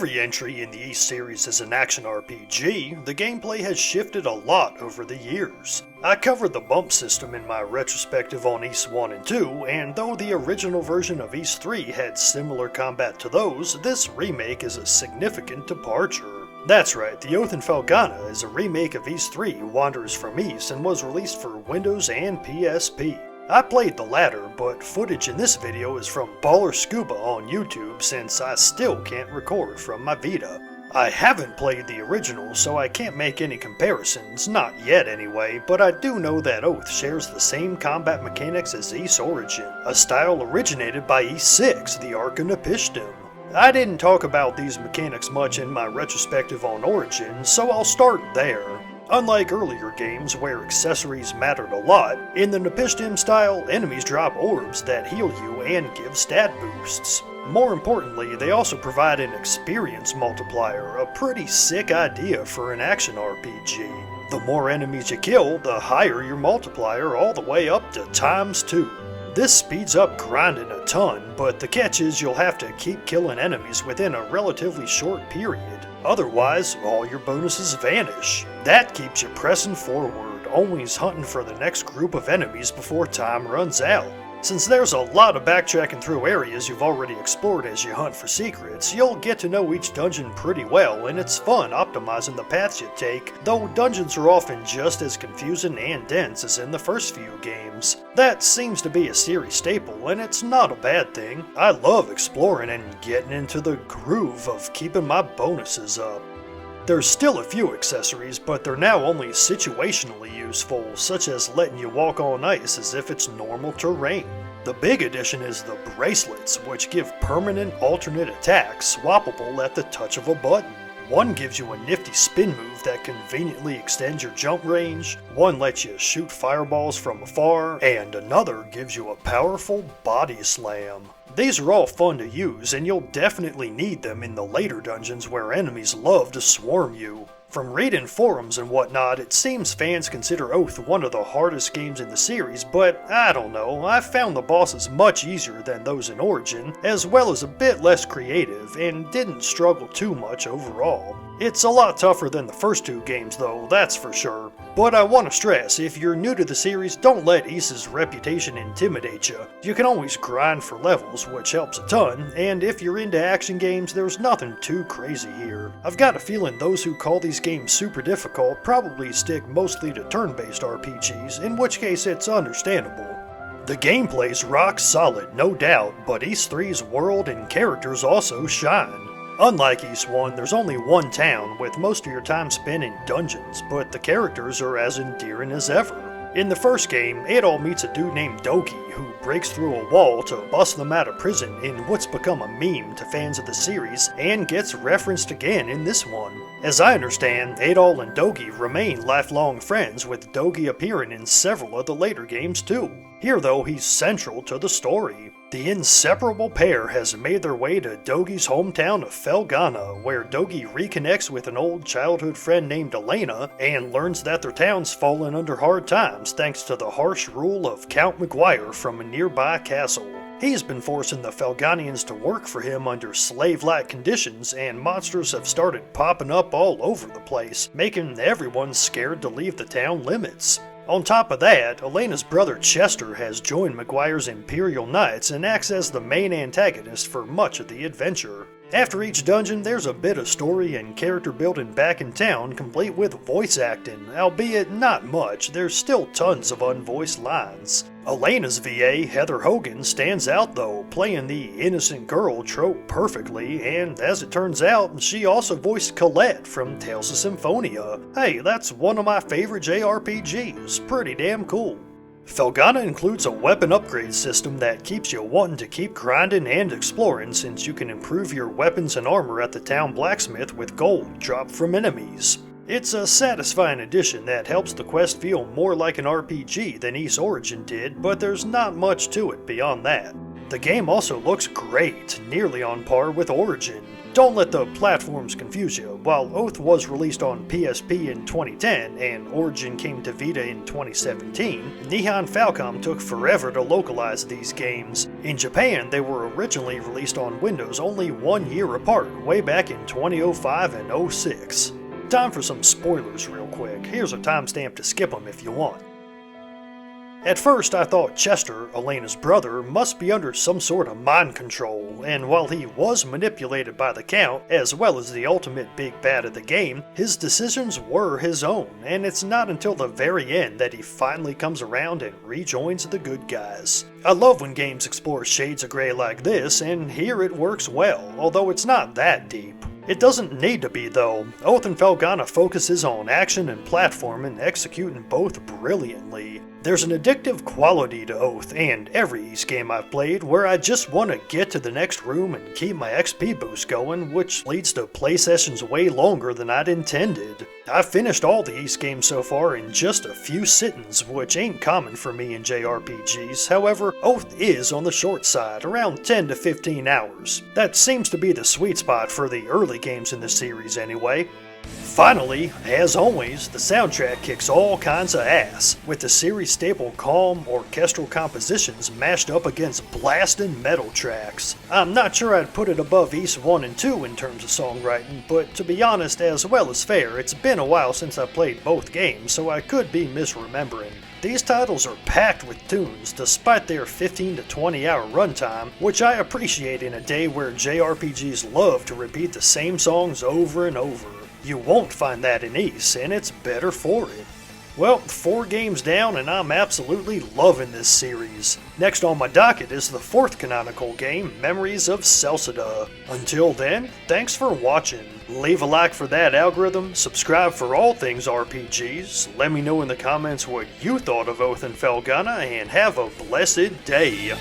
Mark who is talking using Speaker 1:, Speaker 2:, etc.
Speaker 1: every entry in the East series is an action RPG, the gameplay has shifted a lot over the years. I covered the bump system in my retrospective on East 1 and 2, and though the original version of East 3 had similar combat to those, this remake is a significant departure. That's right, The Oath in Felghana is a remake of East 3 Wanderers from East and was released for Windows and PSP. I played the latter, but footage in this video is from ballerscuba on YouTube since I still can't record from my Vita. I haven't played the original, so I can't make any comparisons, not yet anyway, but I do know that Oath shares the same combat mechanics as Ys Origin, a style originated by Ys 6, the Arcanapishtim. I didn't talk about these mechanics much in my retrospective on Origin, so I'll start there. Unlike earlier games where accessories mattered a lot, in the Napishtim style, enemies drop orbs that heal you and give stat boosts. More importantly, they also provide an experience multiplier, a pretty sick idea for an action RPG. The more enemies you kill, the higher your multiplier, all the way up to ×2. This speeds up grinding a ton, but the catch is you'll have to keep killing enemies within a relatively short period. Otherwise, all your bonuses vanish. That keeps you pressing forward, always hunting for the next group of enemies before time runs out. Since there's a lot of backtracking through areas you've already explored as you hunt for secrets, you'll get to know each dungeon pretty well, and it's fun optimizing the paths you take, though dungeons are often just as confusing and dense as in the first few games. That seems to be a series staple, and it's not a bad thing. I love exploring and getting into the groove of keeping my bonuses up. There's still a few accessories, but they're now only situationally useful, such as letting you walk on ice as if it's normal terrain. The big addition is the bracelets, which give permanent alternate attacks swappable at the touch of a button. One gives you a nifty spin move that conveniently extends your jump range, one lets you shoot fireballs from afar, and another gives you a powerful body slam. These are all fun to use, and you'll definitely need them in the later dungeons where enemies love to swarm you. From reading forums and whatnot, it seems fans consider Oath one of the hardest games in the series, but I don't know, I found the bosses much easier than those in Origin, as well as a bit less creative, and didn't struggle too much overall. It's a lot tougher than the first two games though, that's for sure. But I want to stress, if you're new to the series, don't let Ys's reputation intimidate you. You can always grind for levels, which helps a ton, and if you're into action games, there's nothing too crazy here. I've got a feeling those who call these games super difficult probably stick mostly to turn-based RPGs, in which case it's understandable. The gameplay's rock solid, no doubt, but Ys 3's world and characters also shine. Unlike Ys 1, there's only one town, with most of your time spent in dungeons, but the characters are as endearing as ever. In the first game, Adol meets a dude named Dogi, who breaks through a wall to bust them out of prison in what's become a meme to fans of the series, and gets referenced again in this one. As I understand, Adol and Dogi remain lifelong friends, with Dogi appearing in several of the later games too. Here though, he's central to the story. The inseparable pair has made their way to Dogi's hometown of Felghana, where Dogi reconnects with an old childhood friend named Elena, and learns that their town's fallen under hard times thanks to the harsh rule of Count McGuire from a nearby castle. He's been forcing the Felghanians to work for him under slave-like conditions, and monsters have started popping up all over the place, making everyone scared to leave the town limits. On top of that, Elena's brother Chester has joined McGuire's Imperial Knights and acts as the main antagonist for much of the adventure. After each dungeon, there's a bit of story and character building back in town, complete with voice acting, albeit not much. There's still tons of unvoiced lines. Elena's VA, Heather Hogan, stands out though, playing the innocent girl trope perfectly, and as it turns out, she also voiced Colette from Tales of Symphonia. Hey, that's one of my favorite JRPGs, pretty damn cool. Felghana includes a weapon upgrade system that keeps you wanting to keep grinding and exploring, since you can improve your weapons and armor at the town blacksmith with gold dropped from enemies. It's a satisfying addition that helps the quest feel more like an RPG than Ys Origin did, but there's not much to it beyond that. The game also looks great, nearly on par with Origin. Don't let the platforms confuse you. While Oath was released on PSP in 2010 and Origin came to Vita in 2017, Nihon Falcom took forever to localize these games. In Japan, they were originally released on Windows only 1 year apart, way back in 2005 and 06. Time for some spoilers real quick. Here's a timestamp to skip them if you want. At first, I thought Chester, Elena's brother, must be under some sort of mind control, and while he was manipulated by the Count, as well as the ultimate big bad of the game, his decisions were his own, and it's not until the very end that he finally comes around and rejoins the good guys. I love when games explore shades of grey like this, and here it works well, although it's not that deep. It doesn't need to be though. Oath and Felghana focuses on action and platforming, executing both brilliantly. There's an addictive quality to Oath and every Ys game I've played where I just want to get to the next room and keep my XP boost going, which leads to play sessions way longer than I'd intended. I've finished all the Ys games so far in just a few sittings, which ain't common for me in JRPGs. However, Oath is on the short side, around 10 to 15 hours. That seems to be the sweet spot for the early games in the series anyway. Finally, as always, the soundtrack kicks all kinds of ass, with the series staple calm orchestral compositions mashed up against blasting metal tracks. I'm not sure I'd put it above Ys 1 and 2 in terms of songwriting, but to be honest, as well as fair, it's been a while since I played both games, so I could be misremembering. These titles are packed with tunes, despite their 15 to 20 hour runtime, which I appreciate in a day where JRPGs love to repeat the same songs over and over. You won't find that in Ys, and it's better for it. Well, 4 games down and I'm absolutely loving this series. Next on my docket is the 4th canonical game, Memories of Celcida. Until then, thanks for watching. Leave a like for that algorithm, subscribe for all things RPGs, let me know in the comments what you thought of Oath and Felghana, and have a blessed day.